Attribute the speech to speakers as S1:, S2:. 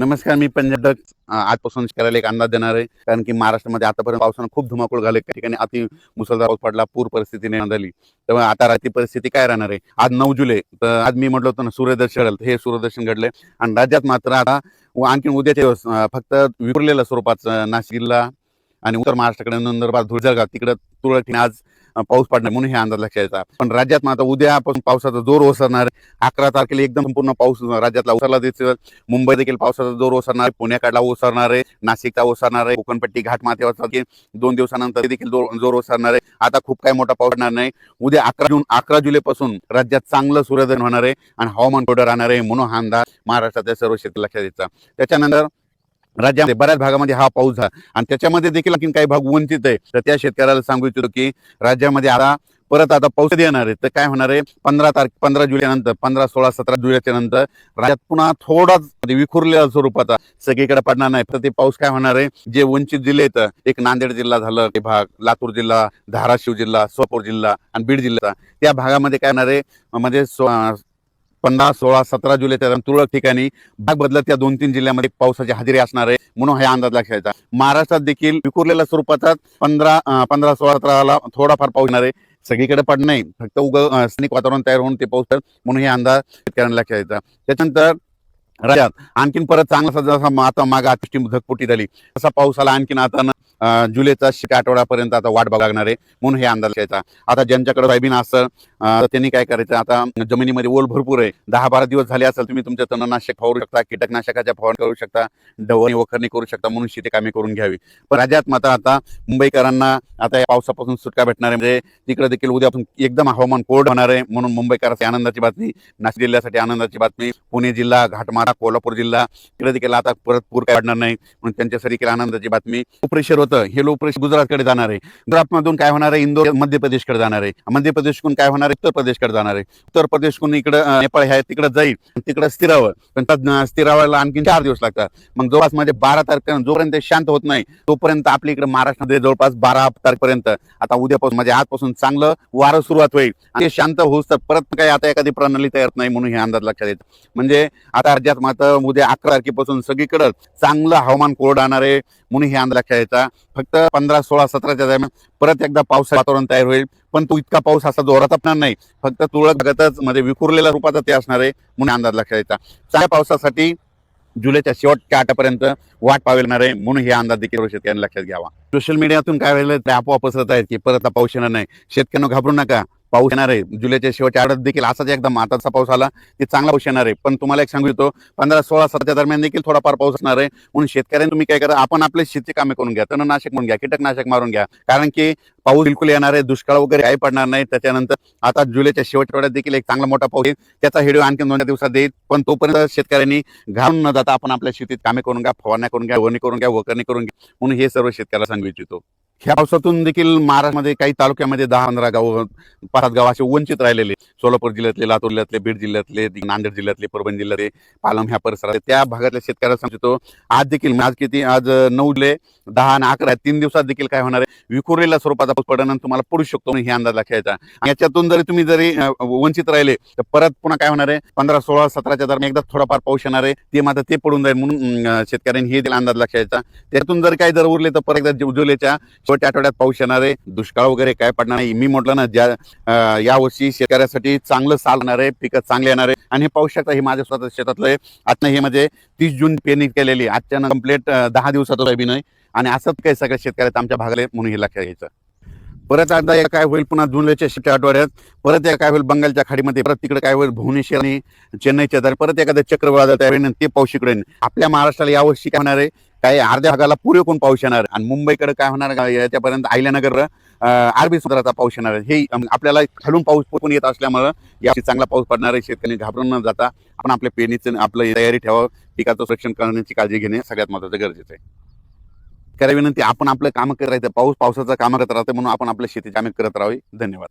S1: नमस्कार, मी पंजाब आजपासून शेतकऱ्याला एक अंदाज देणार आहे. कारण की महाराष्ट्रामध्ये आतापर्यंत पावसानं खूप धुमाकूळ घाले, काही ठिकाणी अति मुसळधार पाऊस पडला, पूर परिस्थिती निर्माण झाली. तेव्हा आता रात्री परिस्थिती काय राहणार आहे? आज 9 जुलै, तर आज मी म्हटलं होतं ना सूर्यदर्शन घडेल, हे सूर्यदर्शन घडले. आणि राज्यात मात्र आता आणखी उद्याच्या दिवस फक्त विखुरलेल्या स्वरूपाचं नाशिक जिल्हा आणि उत्तर महाराष्ट्राकडे नंदुरबार, धुळजळगाव तिकडे तुरळक ठिकाणी आज पाऊस पडणार म्हणून हे अंदाज लक्षात येतात. पण राज्यात मात्र उद्यापासून पावसाचा जोर ओसरणार. 11 तारखेला एकदम संपूर्ण पाऊस राज्यातला ओसरला दिसेल. मुंबई देखील पावसाचा जोर ओसरणार आहे, पुण्याकडला ओसरणार आहे, नाशिकचा ओसरणार आहे, कोकणपट्टी घाटमाथ्यावरचा 2 दिवसानंतर देखील जोर ओसरणार आहे. आता खूप काही मोठा पाऊस पडणार नाही. उद्या 11 जुलैपासून राज्यात चांगलं सूर्योदय होणार आहे आणि हवामान कोरडं राहणार आहे म्हणून हा अंदाज महाराष्ट्राच्या सर्व शेतकरी लक्षात यायचा. त्याच्यानंतर राज्यामध्ये बऱ्याच भागामध्ये हा पाऊस झाला आणि त्याच्यामध्ये देखील आणखी काही भाग वंचित आहे. तर त्या शेतकऱ्याला सांगू इच्छितो की राज्यामध्ये आता पाऊस येणार आहे. तर काय होणार आहे, 15 जुलै नंतर 15, 16, 17 जुलैच्या नंतर राज्यात पुन्हा थोडाच विखुरलेल्या स्वरूपाचा सगळीकडे पडणार नाही. तर ते पाऊस काय होणार आहे, जे वंचित जिल्हे आहेत, एक नांदेड जिल्हा झालं, ते भाग लातूर जिल्हा, धाराशिव जिल्हा, सोलापूर जिल्हा आणि बीड जिल्हा, त्या भागामध्ये काय होणार आहे म्हणजे 15, 16, 17 जुलै तुरळक ठिकाणी भाग बदलत त्या 2-3 जिल्ह्यामध्ये पावसाची हजेरी असणार आहे म्हणून हा अंदाज लक्षात येतात. महाराष्ट्रात देखील विखुरलेल्या स्वरूपाचा 15, 16, 17ला थोडाफार पाऊस येणार आहे. सगळीकडे पडणार नाही, फक्त स्थानिक वातावरण तयार होऊन ते पाऊस म्हणून हे अंदाज शेतकऱ्यांना लक्षात येतात. त्याच्यानंतर राज्यात आणखीन परत चांगला जसा आता मागे अतिवृष्टी धगपोटी झाली तसा पाऊस आला आणखीन आता जुलैचा शेवटच्या आठवड्यापर्यंत आता वाट बघावी लागणार आहे म्हणून हे अंदाज घ्यायचा. आता ज्यांच्याकडे सोयाबीन असेल तर त्यांनी काय करायचं, आता जमिनीमध्ये ओल भरपूर आहे, 10-12 दिवस झाले असेल, तुम्ही तुमच्या तणनाशक फवारू शकता, कीटकनाशकाच्या फवारणी करू शकता, डवणी वखरणी करू शकता म्हणून शेती कामे करून घ्यावी. पण राज्यात मात्र आता मुंबईकरांना आता या पावसापासून सुटका भेटणार आहे. म्हणजे तिकडे देखील उद्यापासून एकदम हवामान कोरडं होणार आहे म्हणून मुंबईकरांसाठी आनंदाची बातमी, नाशिक जिल्ह्यासाठी आनंदाची बातमी, पुणे जिल्हा, घाटमारा, कोल्हापूर जिल्हा तिकडे देखील आता परत पूर काय पडणार नाही म्हणून त्यांच्यासाठी देखील आनंदाची बातमी. लो प्रेशर होतं, हे लो प्रेशर गुजरातकडे जाणार आहे, गुजरातमधून काय होणार आहे, इंदोर मध्य प्रदेशकडे जाणार आहे, मध्य प्रदेशकडून काय होणार आहे, उत्तर प्रदेशकडे जाणार आहे, उत्तर प्रदेशकडून इकडे नेपाळ आहे तिकडे जाईल, तिकडे स्थिरावर, पण स्थिरावायला आणखी 4 दिवस लागतात. मग जवळपास म्हणजे 12 तारखेपर्यंत जोपर्यंत शांत होत नाही तोपर्यंत आपल्या इकडे महाराष्ट्रामध्ये जवळपास 12 तारखेपर्यंत आता उद्यापासून म्हणजे आजपासून चांगलं वारं सुरुवात होईल आणि शांत होऊस तर परत काही आता एखादी प्रणाली तयार नाही म्हणून हे अंदाज लक्षात येतं. म्हणजे आता राज्यात मात्र उद्या 11 तारखेपासून सगळीकडे चांगलं हवामान कोरडं राहणार आहे म्हणून हे अंदाज लक्षात यायचा. फक्त 15, 16, 17च्या दरम्यान परत एकदा पावसाचं वातावरण तयार होईल, पण तो इतका पाऊस असा जोरात असणार नाही, फक्त तुरळक भागातच म्हणजे विखुरलेल्या रूपाचा ते असणार आहे म्हणून अंदाज लक्षात यायचा. चांगल्या पावसासाठी जुलैच्या शेवटच्या आठवड्यापर्यंत वाट पाहावी लागणार आहे म्हणून हे अंदाज देखील शेतकऱ्यांनी लक्षात घ्यावा. सोशल मीडियातून काय व्हायला ते अफवा पसरत आहेत की परत पाऊस येणार नाही. शेतकऱ्यांना घाबरू नका, पाऊस येणार आहे. जुलैच्या शेवटच्या आठवड्यात देखील असाच एकदम आताचा पाऊस आला की चांगला पाऊस येणार आहे. पण तुम्हाला एक सांगू इच्छितो, 15, 16, 17च्या दरम्यान देखील थोडाफार पाऊस असणार आहे म्हणून शेतकऱ्यांनी तुम्ही काय करा, आपण आपले शेती कामे करून घ्या, तणनाशक म्हणून घ्या, कीटकनाशक मारून घ्या, कारण की पाऊस बिलकुल येणार आहे, दुष्काळ वगैरे काही पडणार नाही. त्याच्यानंतर आता जुलैच्या शेवटच्या आठवड्यात देखील एक चांगला मोठा पाऊस येईल, त्याचा व्हिडिओ आणखी 2 दिवसात देईल. पण तोपर्यंत शेतकऱ्यांनी घालून न जाता आपण आपल्या शेतीत कामे करून घ्या, फवारण्या करून घ्या, वणी करून घ्या, वखरणी करून घ्या म्हणून हे सर्व शेतकऱ्याला सांगू इच्छितो. ह्या पावसातून देखील महाराष्ट्रामध्ये काही तालुक्यामध्ये 10-15 गाव, 5 गाव असे वंचित राहिलेले, सोलापूर जिल्ह्यातले, लातूर जिल्ह्यातले, बीड जिल्ह्यातले, नांदेड जिल्ह्यातले, परभणी जिल्ह्यातले, पालम ह्या परिसरात त्या भागातल्या शेतकऱ्याला सांगतो आज देखील आज 9 जुलै, 10 आणि 11 3 दिवसात देखील काय होणार आहे, विखुरलेल्या स्वरूपाचा पाऊस पडणं तुम्हाला पडू शकतो हे अंदाज लक्षात यायचा. याच्यातून जरी तुम्ही वंचित राहिले तर परत पुन्हा काय होणार आहे, 15, 16, 17च्या दरम्यान एकदा थोडाफार पाऊस येणार आहे, ते मात्र ते पडून जाईल म्हणून शेतकऱ्यांनी हे अंदाज लक्षात यायचा. त्यातून जर काही उरले तर परत एकदा जुलैच्या शेवटच्या आठवड्यात पाऊस येणार आहे, दुष्काळ वगैरे काय पडणार नाही. मी म्हटलं ना, यावर्षी शेतकऱ्यासाठी चांगलं साल येणार आहे, पिकं चांगले येणार आहे आणि हे पाहू शकता, हे माझ्या स्वतः शेतातलं आहे. आता हे म्हणजे 30 जून पेरणी केलेली, आजच्या कंप्लीट 10 दिवसाचं सोयाबीन आहे आणि असंच काही सगळ्या शेतकऱ्यात आमच्या भागाला म्हणून हे लक्षात घ्यायचं. परत एकदा काय होईल, पुन्हा जुलैच्या शेवटच्या आठवड्यात परत काय होईल, बंगालच्या खाडीमध्ये परत तिकडे काय होईल, भुवनेश्वर आणि चेन्नईच्या दर परत एखाद्या चक्रवादळ तयार होईल ते पाऊस इकडे. आपल्या महाराष्ट्राला यावर्षी काय होणार आहे, काही अर्ध्या भागाला पुरेपूर पाऊस येणार आणि मुंबईकडे काय होणार, याच्यापर्यंत अहिल्यानगर, अरबी समुद्राचा पाऊस येणार आहे. हे आपल्याला खालून पाऊस पण येत असल्यामुळं यावर्षी चांगला पाऊस पडणार आहे. शेतकऱ्यांनी घाबरून न जाता आपण आपल्या पेरणीचं आपलं तयारी ठेवावं, पिकाचं संरक्षण करण्याची काळजी घेणे सगळ्यात महत्त्वाचं गरजेचं आहे. विनंती, आपण आपलं काम करत राहायचं, पावसाचं काम करत राहतं म्हणून आपण आपल्या शेतीची कामे करत राहावी. धन्यवाद.